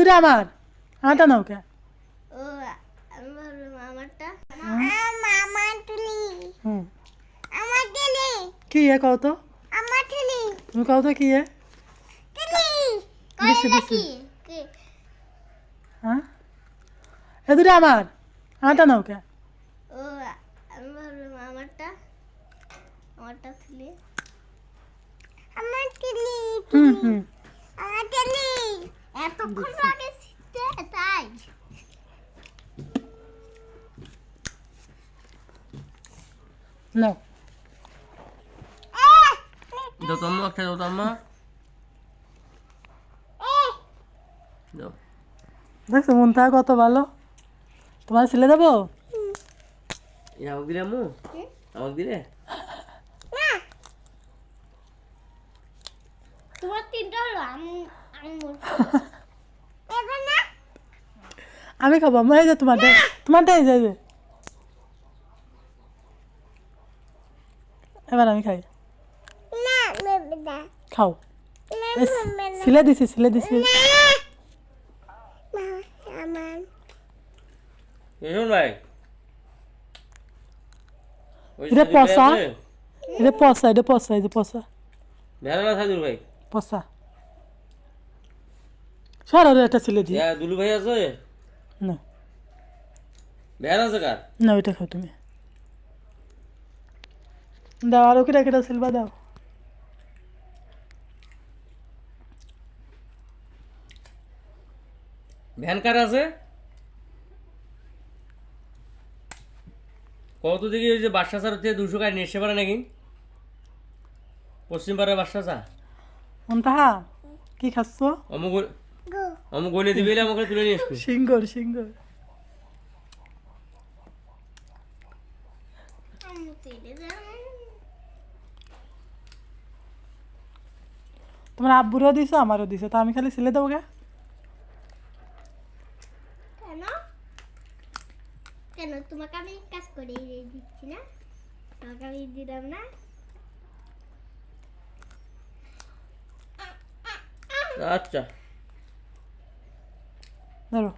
তুই আমার আমারটা নাও কে ও আমারটা আমার তুলি হুম আমার তুলি কি এ কও তো আমার তুলি তুমি কও তো কি এ তুলি দিছি কয়টা দিছি কি কি হ্যাঁ এ দুটো আমার আমারটা নাও কে ও আমারটা খুলে আমার তুলি হুম হুম আমার তুলি এতক্ষণ আগে শিখতে তাই নাও দাও তো আম্মা একটা দাও তো আম্মা দাও দেখছো মনটা কত ভালো তোমার ছেলে দেবো এটা আমাকে দিলে আম্মু আমাকে দিলে তোমার তিনটা হলো আমি এবার না আমি খাবো আমার এই যে তোমারটা এই যে এবার আমি খাই না বেবি না খাও না এই সিলে দিছি আমার এসুন ভাই ওই এটা সাদুর ভাই পচা আছে? এটা পচা এই যে পচা ভেড়া না সাদুর ভাই পচা সর ওরে একটা ছিলে দিই দুলু ভাই আছে না ভেড়া আছে কার না ওইটা খাও তুমি দাও আরো কেটা সিলবা দাও ভ্যান কার আছে কত দিকে ওই যে বাদশা চার থেকে 200 কাজ নিয়ে এসে পারে নাকি পশ্চিম পাড়ার বাদশা চা মন্তাহা কি খাচ্ছ অমুক গো অমুক গনে দিবি আমাকে তুলে নিয়ে আসবি সিঙ্গর আমি তেলে যাই তোমার আব্বুরও দিছো আমারও দিছো তা আমি খালি সিলে দেবো গে কেন কেন তোমাকে আমি কাজ করে দিচ্ছি না তোমাকে আমি দিলাম না আচ্ছা ধরো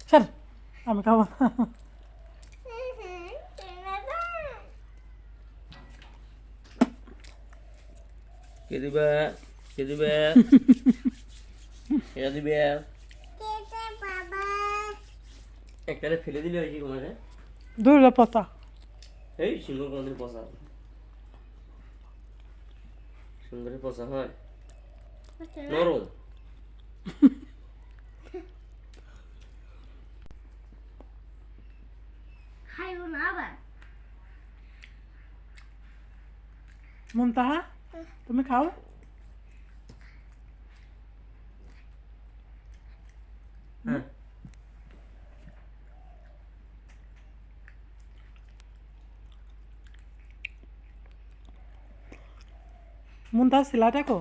স্যার আমি খাবো না। কে দিবে কে দিবে কে দিবে কেটে বাবা একটারে ফেলে দিলে হয়েছে তোমাকে দূর পতা এই সিংহ কোনদিন পচা সুন্দরী পচা হয় নরম খাইব না আবার মন্তাহা তুমি খাও হ্যাঁ মন্তাহা সিলাটা কো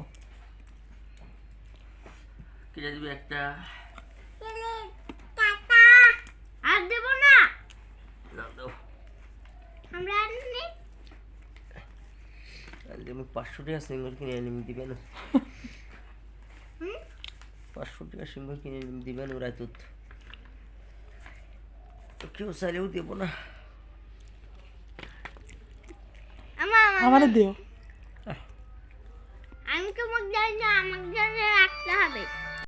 কে দিবে একটা তুলি টাটা আর দেব না দাও দাও আমরা আর নেই আজকে আমি 500 টাকা সিঙ্গল কিনে এনে দিবেন 500 টাকা সিঙ্গল কিনে এনে দিবেন ওরা তো কেউ চাইলেও দেবো না আমার আমারে দিও